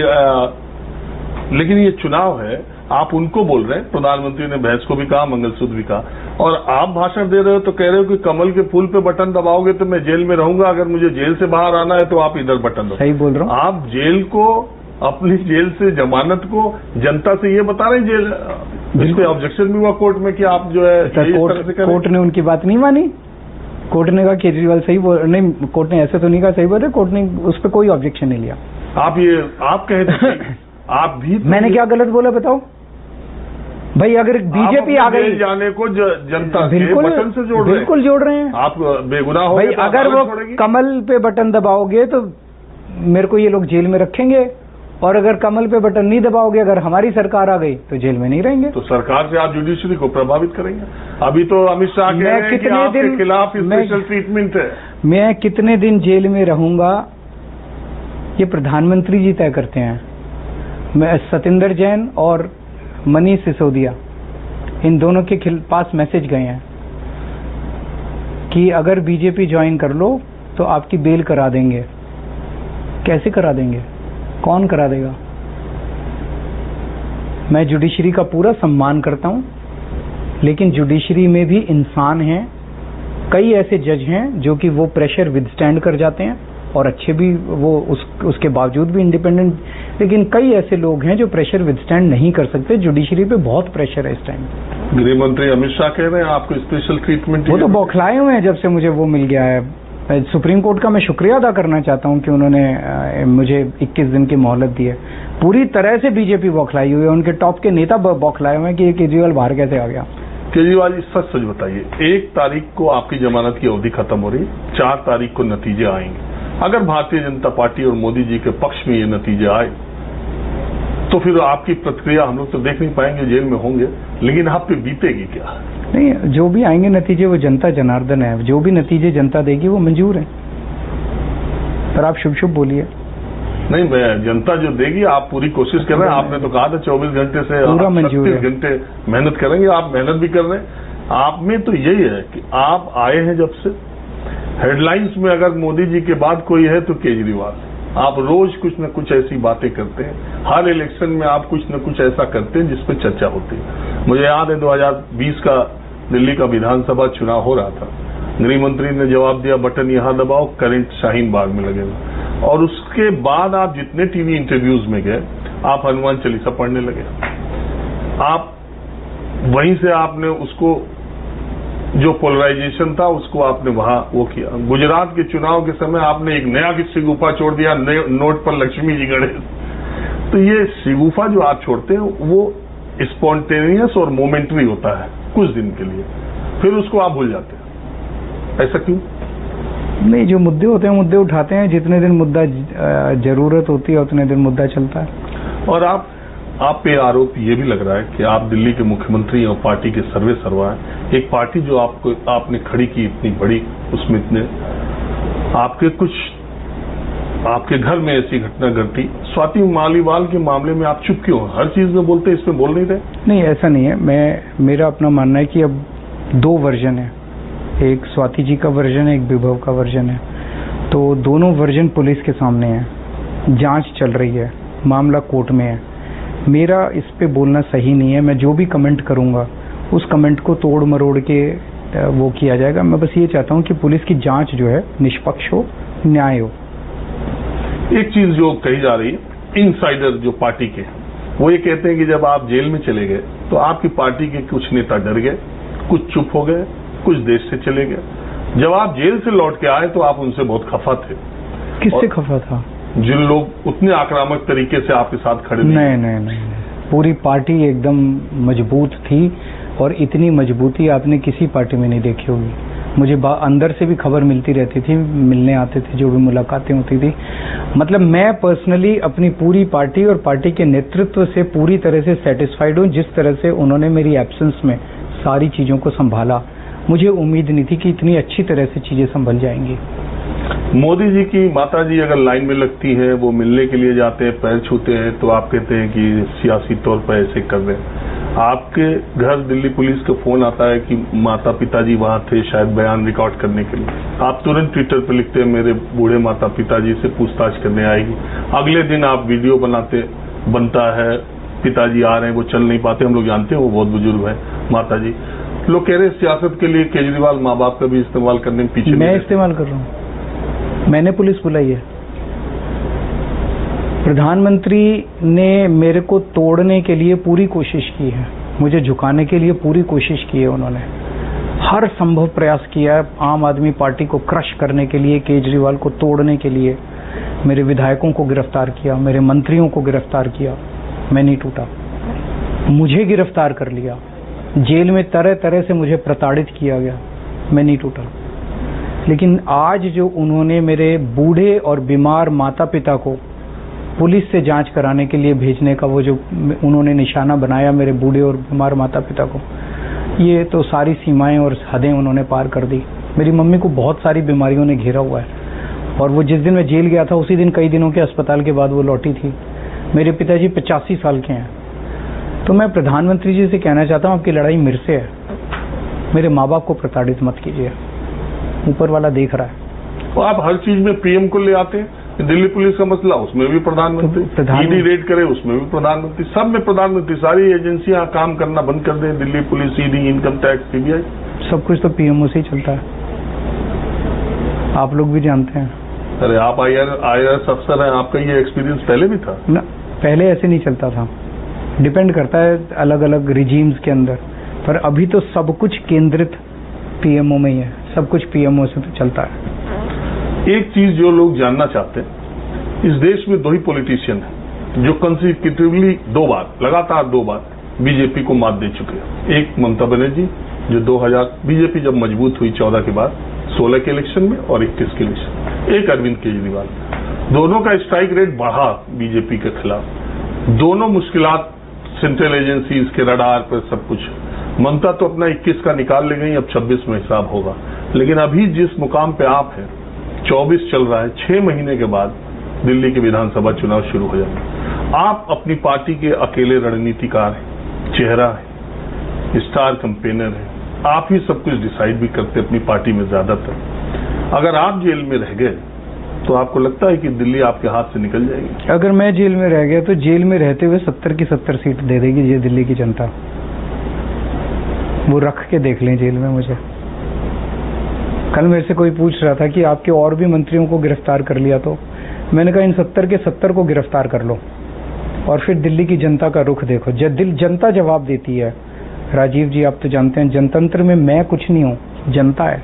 लेकिन ये चुनाव है, आप उनको बोल रहे हैं। प्रधानमंत्री ने भैंस को भी कहा, मंगलसूत्र भी कहा, और आप भाषण दे रहे हो तो कह रहे हो कि कमल के फूल पे बटन दबाओगे तो मैं जेल में रहूंगा, अगर मुझे जेल से बाहर आना है तो आप इधर बटन दबाओ। सही बोल रहा हूं। आप जेल को, अपनी जेल से जमानत को जनता से ये बता रहे हैं। जेल जिसपे ऑब्जेक्शन भी हुआ कोर्ट में कि आप जो है कोर्ट ने उनकी बात नहीं मानी। कोर्ट ने कहा केजरीवाल सही बोल, नहीं कोर्ट ने ऐसे तो नहीं कहा सही बोल रहे, कोर्ट ने उस पर कोई ऑब्जेक्शन नहीं लिया। आप कहे आप भी मैंने क्या गलत बोला बताओ भाई? अगर बीजेपी आ गई जाने को जनता के बटन से जोड़ रहे हैं, बिल्कुल जोड़ रहे हैं। आप बेगुनाह हो भाई, अगर वो कमल पे बटन दबाओगे तो मेरे को ये लोग जेल में रखेंगे, और अगर कमल पे बटन नहीं दबाओगे, अगर हमारी सरकार आ गई तो जेल में नहीं रहेंगे। तो सरकार से आप जुडिशरी को प्रभावित करेंगे। अभी तो अमित शाह कह रहे हैं कि आपके खिलाफ स्पेशल ट्रीटमेंट है। मैं कितने दिन जेल में रहूंगा ये प्रधानमंत्री जी तय करते हैं। मैं सतिंदर जैन और मनीष सिसोदिया, इन दोनों के पास मैसेज गए हैं कि अगर बीजेपी ज्वाइन कर लो तो आपकी बेल करा देंगे। कैसे करा देंगे? कौन करा देगा? मैं जुडिशरी का पूरा सम्मान करता हूं, लेकिन जुडिशरी में भी इंसान हैं। कई ऐसे जज हैं जो कि वो प्रेशर विदस्टैंड कर जाते हैं और अच्छे भी, वो उसके बावजूद भी इंडिपेंडेंट, लेकिन कई ऐसे लोग हैं जो प्रेशर विदस्टैंड नहीं कर सकते। जुडिशरी पे बहुत प्रेशर है इस टाइम। गृह मंत्री अमित शाह कह रहे हैं आपको स्पेशल ट्रीटमेंट। वो तो बौखलाए हुए हैं जब से मुझे वो मिल गया है। सुप्रीम कोर्ट का मैं शुक्रिया अदा करना चाहता हूं कि उन्होंने मुझे 21 दिन की मोहलत दी है। पूरी तरह से बीजेपी बौखलाई हुई है, उनके टॉप के नेता बौखलाए हुए हैं कि केजरीवाल बाहर कैसे आ गया। केजरीवाल जी सच सच बताइए, 1 तारीख को आपकी जमानत की अवधि खत्म हो रही, 4 तारीख को नतीजे आएंगे। अगर भारतीय जनता पार्टी और मोदी जी के पक्ष में ये नतीजे आए तो फिर आपकी प्रतिक्रिया हम लोग तो देख नहीं पाएंगे, जेल में होंगे, लेकिन आप पे बीतेगी क्या? नहीं, जो भी आएंगे नतीजे वो जनता जनार्दन है, जो भी नतीजे जनता देगी वो मंजूर है। पर आप शुभ शुभ बोलिए। नहीं, मैं जनता जो देगी आप पूरी कोशिश कर रहे हैं। आपने तो कहा था 24 घंटे से पूरा मंजूर 36 घंटे मेहनत करेंगे। आप मेहनत भी कर रहे हैं। आप में तो यही है कि आप आए हैं जब से हेडलाइंस में अगर मोदी जी के बाद कोई है तो केजरीवाल। आप रोज कुछ न कुछ ऐसी बातें करते हैं, हर इलेक्शन में आप कुछ न कुछ ऐसा करते हैं जिस पर चर्चा होती है। मुझे याद है 2020 का दिल्ली का विधानसभा चुनाव हो रहा था, गृह मंत्री ने जवाब दिया बटन यहां दबाओ, करंट शाहीन बाग में लगेगा। और उसके बाद आप जितने टीवी इंटरव्यूज में गए आप हनुमान चालीसा पढ़ने लगे। आप वहीं से आपने उसको जो पोलराइजेशन था उसको आपने वहां वो किया। गुजरात के चुनाव के समय आपने एक नया शिगुफा छोड़ दिया, नोट पर लक्ष्मी जी गणेश। तो ये शिगुफा जो आप छोड़ते हैं वो स्पॉन्टेनियस और मोमेंटरी होता है कुछ दिन के लिए, फिर उसको आप भूल जाते हैं। ऐसा क्यों? नहीं, जो मुद्दे होते हैं मुद्दे उठाते हैं, जितने दिन मुद्दा जरूरत होती है उतने दिन मुद्दा चलता है। और आप पे आरोप ये भी लग रहा है कि आप दिल्ली के मुख्यमंत्री और पार्टी के सर्वे सर्वा हैं। एक पार्टी जो आपने खड़ी की इतनी बड़ी, उसमें इतने आपके घर में ऐसी घटना घटी। स्वाति मालीवाल के मामले में आप चुप क्यों? हर चीज में बोलते, इसमें बोल नहीं रहे? नहीं, ऐसा नहीं है। मेरा अपना मानना है कि अब 2 वर्जन है, एक स्वाति जी का वर्जन है, एक विभव का वर्जन है। तो दोनों वर्जन पुलिस के सामने है, जांच चल रही है, मामला कोर्ट में है। मेरा इस पे बोलना सही नहीं है। मैं जो भी कमेंट करूंगा उस कमेंट को तोड़ मरोड़ के वो किया जाएगा। मैं बस ये चाहता हूं कि पुलिस की जांच जो है निष्पक्ष हो, न्याय हो। एक चीज जो कही जा रही है, इनसाइडर जो पार्टी के, वो ये कहते हैं कि जब आप जेल में चले गए तो आपकी पार्टी के कुछ नेता डर गए, कुछ चुप हो गए, कुछ देश से चले गए। जब आप जेल से लौट के आए तो आप उनसे बहुत खफा थे। किससे खफा था? जिन लोग उतने आक्रामक तरीके से आपके साथ खड़े नहीं, पूरी पार्टी एकदम मजबूत थी और इतनी मजबूती आपने किसी पार्टी में नहीं देखी होगी। मुझे अंदर से भी खबर मिलती रहती थी, मिलने आते थे, जो भी मुलाकातें होती थी। मतलब मैं पर्सनली अपनी पूरी पार्टी और पार्टी के नेतृत्व से पूरी तरह से सेटिस्फाइड हूं। जिस तरह से उन्होंने मेरी एब्सेंस में सारी चीजों को संभाला, मुझे उम्मीद नहीं थी कि इतनी अच्छी तरह से चीजें संभल जाएंगी। मोदी जी की माता जी अगर लाइन में लगती है, वो मिलने के लिए जाते हैं, पैर छूते हैं, तो आप कहते हैं कि सियासी तौर पर ऐसे कर रहे हैं। आपके घर दिल्ली पुलिस का फोन आता है कि माता पिताजी वहां थे शायद बयान रिकॉर्ड करने के लिए, आप तुरंत ट्विटर पर लिखते हैं मेरे बूढ़े माता पिताजी से पूछताछ करने आएगी। अगले दिन आप वीडियो बनता है, पिताजी आ रहे हैं, वो चल नहीं पाते, हम लोग जानते हैं वो बहुत बुजुर्ग है माता जी। लोग कह रहे हैं सियासत के लिए केजरीवाल माँ बाप का भी इस्तेमाल करने में पीछे। मैं इस्तेमाल कर रहा हूँ? मैंने पुलिस बुलाई है। प्रधानमंत्री ने मेरे को तोड़ने के लिए पूरी कोशिश की है, मुझे झुकाने के लिए पूरी कोशिश की है। उन्होंने हर संभव प्रयास किया है आम आदमी पार्टी को क्रश करने के लिए, केजरीवाल को तोड़ने के लिए। मेरे विधायकों को गिरफ्तार किया, मेरे मंत्रियों को गिरफ्तार किया, मैं नहीं टूटा। मुझे गिरफ्तार कर लिया, जेल में तरह तरह से मुझे प्रताड़ित किया गया, मैं नहीं टूटा। लेकिन आज जो उन्होंने मेरे बूढ़े और बीमार माता पिता को पुलिस से जांच कराने के लिए भेजने का वो जो उन्होंने निशाना बनाया मेरे बूढ़े और बीमार माता पिता को, ये तो सारी सीमाएं और हदें उन्होंने पार कर दी। मेरी मम्मी को बहुत सारी बीमारियों ने घेरा हुआ है और वो जिस दिन मैं जेल गया था उसी दिन कई दिनों के अस्पताल के बाद वो लौटी थी। मेरे पिताजी 85 साल के हैं। तो मैं प्रधानमंत्री जी से कहना चाहता हूँ आपकी लड़ाई मेरे से है, मेरे माँ बाप को प्रताड़ित मत कीजिए, ऊपर वाला देख रहा है। तो आप हर चीज में पीएम को ले आते हैं। दिल्ली पुलिस का मसला, उसमें भी प्रधानमंत्री, ईडी रेड करे उसमें भी प्रधानमंत्री, सब में प्रधानमंत्री। सारी एजेंसियां काम करना बंद कर दें, Delhi police, ED, income tax, CBI, सब कुछ तो पीएमओ से ही चलता है, आप लोग भी जानते हैं। अरे आप आईआरएस अफसर हैं, आपका ये एक्सपीरियंस पहले भी था ना? पहले ऐसे नहीं चलता था, डिपेंड करता है अलग अलग रिजीम्स के अंदर, पर अभी तो सब कुछ केंद्रित पीएमओ में ही है, सब कुछ पीएमओ से तो चलता है। एक चीज जो लोग जानना चाहते हैं, इस देश में 2 ही पॉलिटिशियन हैं जो कंसेक्यूटिवली लगातार 2 बार बीजेपी को मात दे चुके हैं। एक ममता बनर्जी जो 2000 बीजेपी जब मजबूत हुई 14 के बाद, 16 के इलेक्शन में और 21 के इलेक्शन, एक अरविंद केजरीवाल। दोनों का स्ट्राइक रेट बढ़ा बीजेपी के खिलाफ, दोनों मुश्किलात सेंट्रल एजेंसीज के रडार पर सब कुछ। ममता तो अपना 21 का निकाल ले गई, अब 26 में हिसाब होगा। लेकिन अभी जिस मुकाम पे आप हैं, 24 चल रहा है, 6 महीने के बाद दिल्ली के विधानसभा चुनाव शुरू हो जाएंगे। आप अपनी पार्टी के अकेले रणनीतिकार हैं, चेहरा है, स्टार कैंपेनर है, आप ही सब कुछ डिसाइड भी करते अपनी पार्टी में ज्यादातर। अगर आप जेल में रह गए तो आपको लगता है कि दिल्ली आपके हाथ से निकल जाएगी? अगर मैं जेल में रह गया तो जेल में रहते हुए 70 की 70 सीट दे देगी ये दिल्ली की जनता। वो रख के देख लें जेल में मुझे। कल मेरे से कोई पूछ रहा था कि आपके और भी मंत्रियों को गिरफ्तार कर लिया तो मैंने कहा इन 70 के 70 को गिरफ्तार कर लो और फिर दिल्ली की जनता का रुख देखो। जनता जवाब देती है। राजीव जी आप तो जानते हैं जनतंत्र में मैं कुछ नहीं हूं, जनता है।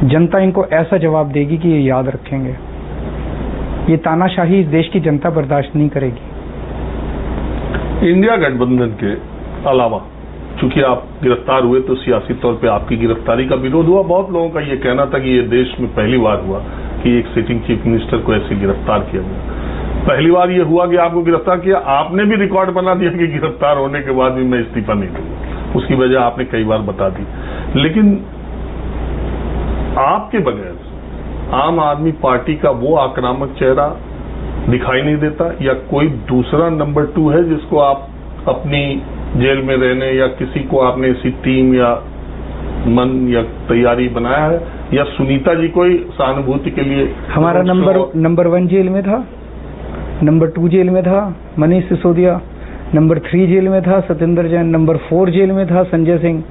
जनता इनको ऐसा जवाब देगी कि ये याद रखेंगे। ये तानाशाही इस देश की जनता बर्दाश्त नहीं करेगी। इंडिया गठबंधन के अलावा चूंकि आप गिरफ्तार हुए तो सियासी तौर पे आपकी गिरफ्तारी का विरोध हुआ। बहुत लोगों का ये कहना था कि ये देश में पहली बार हुआ कि एक सिटिंग चीफ मिनिस्टर को ऐसे गिरफ्तार किया गया। पहली बार ये हुआ कि आपको गिरफ्तार किया, आपने भी रिकॉर्ड बना दिया कि गिरफ्तार होने के बाद भी मैं इस्तीफा नहीं दूंगा। उसकी वजह आपने कई बार बता दी। लेकिन आपके बगैर आम आदमी पार्टी का वो आक्रामक चेहरा दिखाई नहीं देता, या कोई दूसरा नंबर 2 है जिसको आप अपनी जेल में रहने या किसी को आपने ऐसी टीम या मन या तैयारी बनाया है, या सुनीता जी को ही सहानुभूति के लिए? हमारा नंबर 1 जेल में था, नंबर 2 जेल में था मनीष सिसोदिया, नंबर 3 जेल में था सत्येंद्र जैन, नंबर 4 जेल में था संजय सिंह।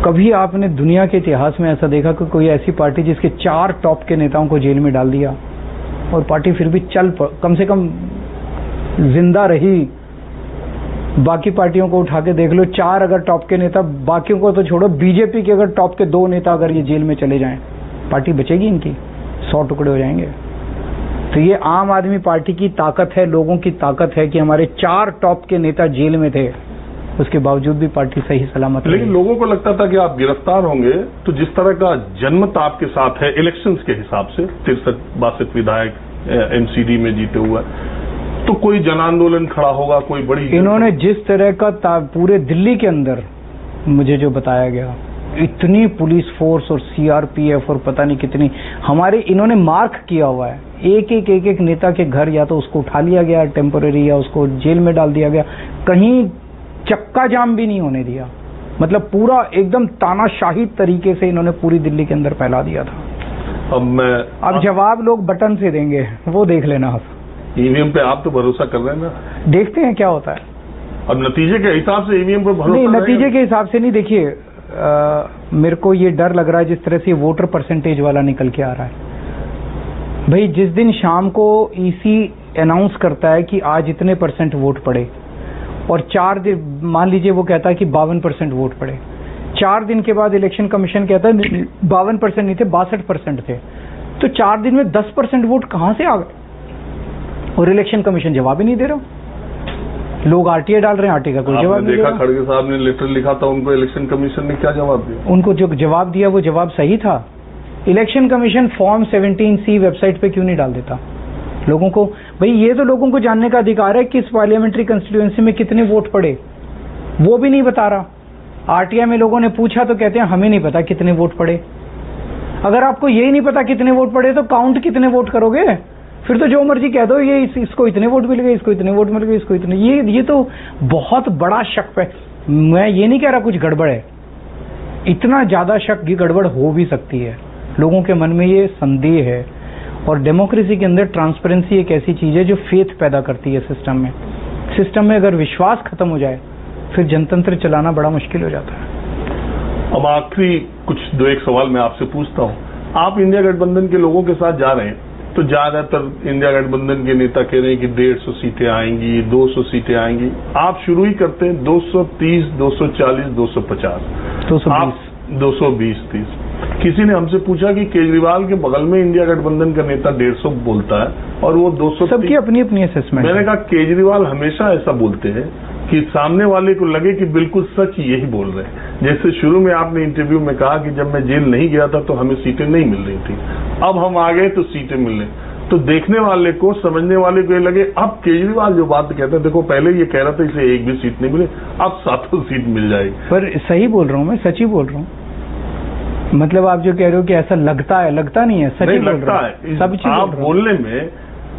कभी आपने दुनिया के इतिहास में ऐसा देखा कि कोई ऐसी पार्टी जिसके 4 टॉप के नेताओं को जेल में डाल दिया और पार्टी फिर भी कम से कम जिंदा रही? बाकी पार्टियों को उठा के देख लो, 4 अगर टॉप के नेता, बाकियों को तो छोड़ो, बीजेपी के अगर टॉप के 2 नेता अगर ये जेल में चले जाएं, पार्टी बचेगी इनकी? 100 टुकड़े हो जाएंगे। तो ये आम आदमी पार्टी की ताकत है, लोगों की ताकत है कि हमारे 4 टॉप के नेता जेल में थे, उसके बावजूद भी पार्टी सही सलामत है। लेकिन लोगों को लगता था कि आप गिरफ्तार होंगे तो जिस तरह का जनमत आपके साथ है इलेक्शंस के हिसाब से, 63-62 विधायक एमसीडी में जीते हुआ, तो कोई जन आंदोलन खड़ा होगा, कोई बड़ी। इन्होंने जिस तरह का पूरे दिल्ली के अंदर मुझे जो बताया गया, इतनी पुलिस फोर्स और सीआरपीएफ और पता नहीं कितनी हमारे इन्होंने मार्क किया हुआ है। एक नेता के घर या तो उसको उठा लिया गया टेम्पोररी, या उसको जेल में डाल दिया गया, कहीं चक्का जाम भी नहीं होने दिया। मतलब पूरा एकदम तानाशाही तरीके से इन्होंने पूरी दिल्ली के अंदर फैला दिया था। अब जवाब लोग बटन से देंगे, वो देख लेना आप। ईवीएम पे आप तो भरोसा कर रहे हैं ना? देखते हैं क्या होता है। अब नतीजे के हिसाब से ईवीएम पे भरोसा नहीं, नतीजे के हिसाब से नहीं। देखिए मेरे को ये डर लग रहा है जिस तरह से वोटर परसेंटेज वाला निकल के आ रहा है। भाई जिस दिन शाम को ईसी अनाउंस करता है कि आज इतने % वोट पड़े, और 4 दिन मान लीजिए वो कहता है कि 52% वोट पड़े, 4 दिन के बाद इलेक्शन कमीशन कहता है 52% नहीं थे, 62% थे, तो 4 दिन में 10% वोट कहां से आ गए? और इलेक्शन कमीशन जवाब ही नहीं दे रहा। लोग आरटीआई डाल रहे हैं, आरटीआई का कोई जवाब नहीं दे रहा। खड़गे साहब ने लेटर लिखा था उनको, इलेक्शन कमीशन ने क्या जवाब दिया? उनको जो जवाब दिया वो जवाब सही था। Election commission form 17C website पे क्यों नहीं डाल देता लोगों को? भाई ये तो लोगों को जानने का अधिकार है कि इस पार्लियामेंट्री कंस्टिट्यूएंसी में कितने वोट पड़े, वो भी नहीं बता रहा। आरटीआई में लोगों ने पूछा तो कहते हैं हमें नहीं पता कितने वोट पड़े। अगर आपको यही नहीं पता कितने वोट पड़े तो काउंट कितने वोट करोगे? फिर तो जो मर्जी कह दो, ये इसको इतने वोट मिल गए, इसको इतने वोट मिल गए, इसको इतने। ये तो बहुत बड़ा शक है। मैं ये नहीं कह रहा कुछ गड़बड़ है, इतना ज्यादा शक की गड़बड़ हो भी सकती है। लोगों के मन में ये संदेह है। और डेमोक्रेसी के अंदर ट्रांसपेरेंसी एक ऐसी चीज है जो फेथ पैदा करती है सिस्टम में। सिस्टम में अगर विश्वास खत्म हो जाए फिर जनतंत्र चलाना बड़ा मुश्किल हो जाता है। अब आखिरी कुछ 2-1 सवाल मैं आपसे पूछता हूं। आप इंडिया गठबंधन के लोगों के साथ जा रहे हैं तो ज्यादातर इंडिया गठबंधन के नेता कह रहे हैं कि 150 सीटें आएंगी, 200 सीटें आएंगी। आप शुरू ही करते हैं 230, 240, 250, 220-30। किसी ने हमसे पूछा कि केजरीवाल के बगल में इंडिया गठबंधन का नेता 150 बोलता है और वो 200। सबकी अपनी अपनी असेसमेंट। मैंने कहा केजरीवाल हमेशा ऐसा बोलते हैं कि सामने वाले को लगे कि बिल्कुल सच यही बोल रहे हैं। जैसे शुरू में आपने इंटरव्यू में कहा कि जब मैं जेल नहीं गया था तो हमें सीटें नहीं मिल रही थी, अब हम आ गए तो सीटें मिल रही। तो देखने वाले को, समझने वाले को ये लगे अब केजरीवाल जो बात कहते हैं, देखो पहले ये कह रहा था इसे एक भी सीट नहीं मिले, अब 7 सीट मिल जाएगी। पर सही बोल रहा हूँ मैं, सच ही बोल रहा हूँ। मतलब आप जो कह रहे हो कि ऐसा लगता है, लगता नहीं है, सच ही बोल रहा हूँ। सब चीज आप बोलने में,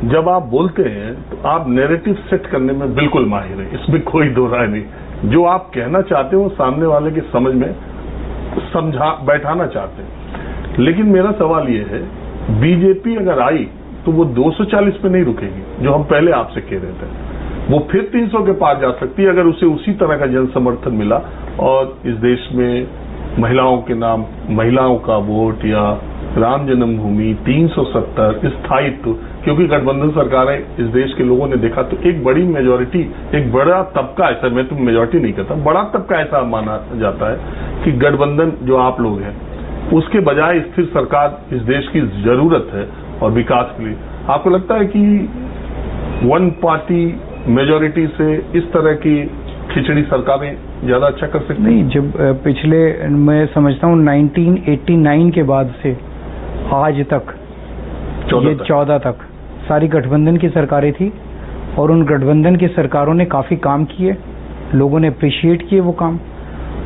जब आप बोलते हैं तो आप नैरेटिव सेट करने में बिल्कुल माहिर है, इसमें कोई दो राय नहीं। जो आप कहना चाहते हो सामने वाले की समझ में बैठाना चाहते हैं। लेकिन मेरा सवाल ये है, बीजेपी अगर आई तो वो 240 पे नहीं रुकेगी, जो हम पहले आपसे कह रहे थे। वो फिर 300 के पार जा सकती है अगर उसे उसी तरह का जन समर्थन मिला और इस देश में महिलाओं के नाम, महिलाओं का वोट या राम जन्मभूमि, 370 स्थायित्व, क्योंकि गठबंधन सरकारें इस देश के लोगों ने देखा तो एक बड़ी मेजॉरिटी, एक बड़ा तबका ऐसा, मैं तो मेजॉरिटी नहीं कहता, बड़ा तबका ऐसा माना जाता है कि गठबंधन जो आप लोग हैं उसके बजाय स्थिर सरकार इस देश की जरूरत है और विकास के लिए। आपको लगता है कि वन पार्टी मेजॉरिटी से इस तरह की खिचड़ी सरकारें ज्यादा अच्छा कर सकती? नहीं, जब पिछले, मैं समझता हूँ 1989 के बाद से आज तक, 14 तक सारी गठबंधन की सरकारें थी और उन गठबंधन की सरकारों ने काफी काम किए, लोगों ने अप्रिशिएट किए वो काम।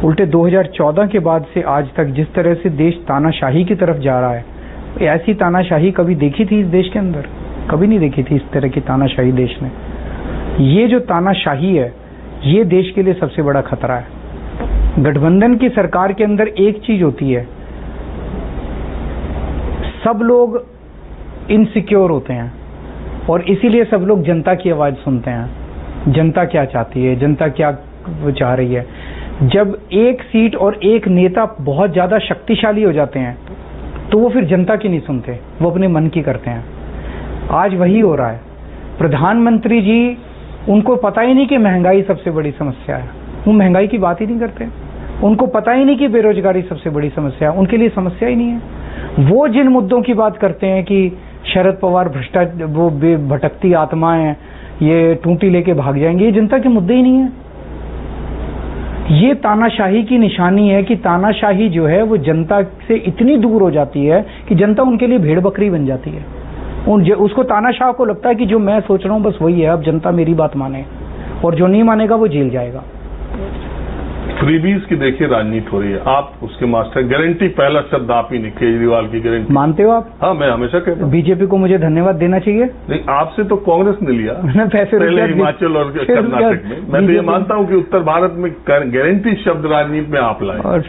उल्टे 2014 के बाद से आज तक जिस तरह से देश तानाशाही की तरफ जा रहा है, ऐसी तानाशाही कभी देखी थी इस देश के अंदर? कभी नहीं देखी थी इस तरह की तानाशाही देश ने। ये जो तानाशाही है ये देश के लिए सबसे बड़ा खतरा है। गठबंधन की सरकार के अंदर एक चीज होती है, सब लोग इनसिक्योर होते हैं और इसीलिए सब लोग जनता की आवाज सुनते हैं। जनता क्या चाहती है, जनता क्या चाह रही है। जब एक सीट और एक नेता बहुत ज्यादा शक्तिशाली हो जाते हैं तो वो फिर जनता की नहीं सुनते, वो अपने मन की करते हैं। आज वही हो रहा है। प्रधानमंत्री जी, उनको पता ही नहीं कि महंगाई सबसे बड़ी समस्या है, वो महंगाई की बात ही नहीं करते। उनको पता ही नहीं कि बेरोजगारी सबसे बड़ी समस्या है, उनके लिए समस्या ही नहीं है। वो जिन मुद्दों की बात करते हैं कि शरद पवार भ्रष्टाचार, वो भटकती आत्माएं, ये टूटी लेके भाग जाएंगे, ये जनता के मुद्दे ही नहीं है। ये तानाशाही की निशानी है कि तानाशाही जो है वो जनता से इतनी दूर हो जाती है कि जनता उनके लिए भेड़ बकरी बन जाती है। उसको तानाशाह को लगता है कि जो मैं सोच रहा हूं बस वही है, अब जनता मेरी बात माने, और जो नहीं मानेगा वो जेल जाएगा। फ्रीबीज की देखिए राजनीति हो रही है, आप उसके मास्टर। गारंटी पहला शब्द आप ही नहीं, केजरीवाल की गारंटी मानते हो आप? हाँ, मैं हमेशा कहता हूँ। बीजेपी को मुझे धन्यवाद देना चाहिए। नहीं, आपसे तो कांग्रेस ने लिया पहले हिमाचल और कर्नाटक में। मैं तो ये मानता हूँ कि उत्तर भारत में गारंटी शब्द राजनीति में आप लाए, और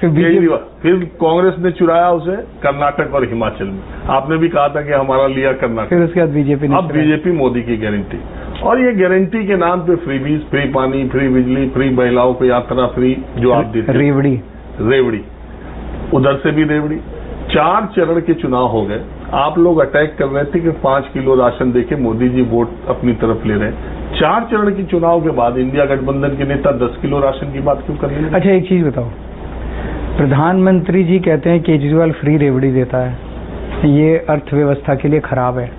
फिर कांग्रेस ने चुराया उसे कर्नाटक और हिमाचल में। आपने भी कहा था कि हमारा लिया कर्नाटक, फिर उसके बाद बीजेपी ने। अब बीजेपी मोदी की गारंटी, और ये गारंटी के नाम पे फ्रीबीज, फ्री पानी, फ्री बिजली, फ्री महिलाओं को यात्रा फ्री, जो आप देते, रेवड़ी उधर से भी रेवड़ी। 4 चरण के चुनाव हो गए, आप लोग अटैक कर रहे थे कि 5 किलो राशन देके मोदी जी वोट अपनी तरफ ले रहे हैं। 4 चरण के चुनाव के बाद इंडिया गठबंधन के नेता 10 किलो राशन की बात क्यों कर रहे हैं? अच्छा, एक चीज बताओ, प्रधानमंत्री जी कहते हैं केजरीवाल फ्री रेवड़ी देता है, ये अर्थव्यवस्था के लिए खराब है।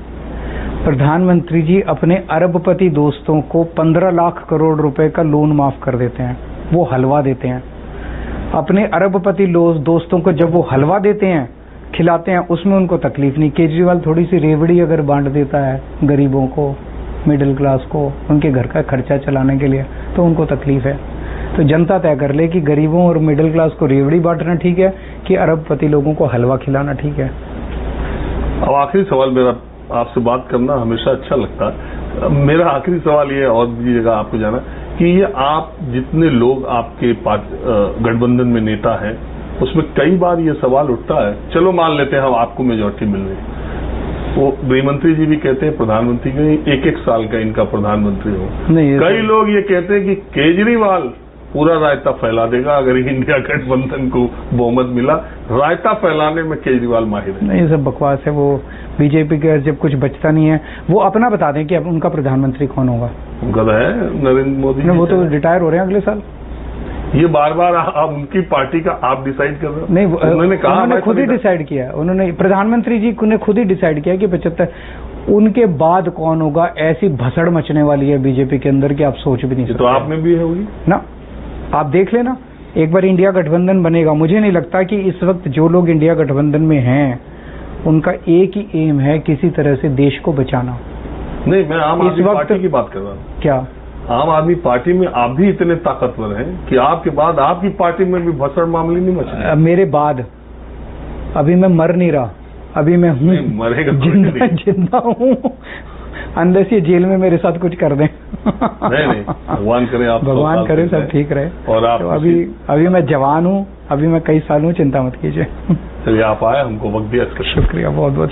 प्रधानमंत्री जी अपने अरबपति दोस्तों को 15 लाख करोड़ रुपए का लोन माफ कर देते हैं, वो हलवा देते हैं। अपने अरबपति दोस्तों को जब वो हलवा देते हैं, खिलाते हैं, उसमें उनको तकलीफ नहीं। केजरीवाल थोड़ी सी रेवड़ी अगर बांट देता है गरीबों को, मिडिल क्लास को, उनके घर का खर्चा चलाने के लिए, तो उनको तकलीफ है। तो जनता तय कर ले कि गरीबों और मिडिल क्लास को रेवड़ी बांटना ठीक है कि अरबपति लोगों को हलवा खिलाना ठीक है। अब आखिरी सवाल मेरा, आपसे बात करना हमेशा अच्छा लगता है। मेरा आखिरी सवाल ये, और भी जगह आपको जाना कि ये आप जितने लोग आपके गठबंधन में नेता हैं, उसमें कई बार ये सवाल उठता है, चलो मान लेते हैं हम आपको मेजॉरिटी मिल रही, वो गृहमंत्री जी भी कहते हैं प्रधानमंत्री के 1-1 साल का इनका प्रधानमंत्री हो। कई लोग ये कहते हैं कि केजरीवाल पूरा रायता फैला देगा अगर इंडिया गठबंधन को बहुमत मिला। रायता फैलाने में केजरीवाल माहिर है। नहीं, ये सब बकवास है। वो बीजेपी के जब कुछ बचता नहीं है, वो अपना बता दें कि अब उनका प्रधानमंत्री कौन होगा। गधा है नरेंद्र मोदी। वो तो रिटायर हो रहे हैं अगले साल। ये बार बार आप उनकी पार्टी का आप डिसाइड कर रहे हो? नहीं, उन्होंने कहा, उन्होंने खुद ही डिसाइड किया। उन्होंने, प्रधानमंत्री जी ने खुद ही डिसाइड किया कि 75, उनके बाद कौन होगा। ऐसी भसड़ मचने वाली है बीजेपी के अंदर कि आप सोच भी नहीं सकते। तो आप में भी है होगी ना, आप देख लेना। एक बार इंडिया गठबंधन बनेगा, मुझे नहीं लगता कि इस वक्त जो लोग इंडिया गठबंधन में हैं उनका एक ही एम है किसी तरह से देश को बचाना। नहीं, मैं आम इस आदमी वक्त- पार्टी की बात कर रहा हूँ। क्या आम आदमी पार्टी में आप भी इतने ताकतवर हैं कि आपके बाद आपकी पार्टी में भी भसड़ मामले नहीं मच रहे। मेरे बाद अभी मैं मर नहीं रहा, अभी मैं हूँ, नहीं, मरेगा तो जिंदा नहीं। जिंदा हूँ, अनलेस ये जेल में मेरे साथ कुछ कर दें। नहीं, भगवान करे आप 100 भगवान साल करे तक सब रहें। ठीक रहे। और आप तो अभी मैं जवान हूँ, अभी मैं कई साल हूँ, चिंता मत कीजिए। चलिए, आप आए, हमको वक्त दिया इसका शुक्रिया बहुत बहुत।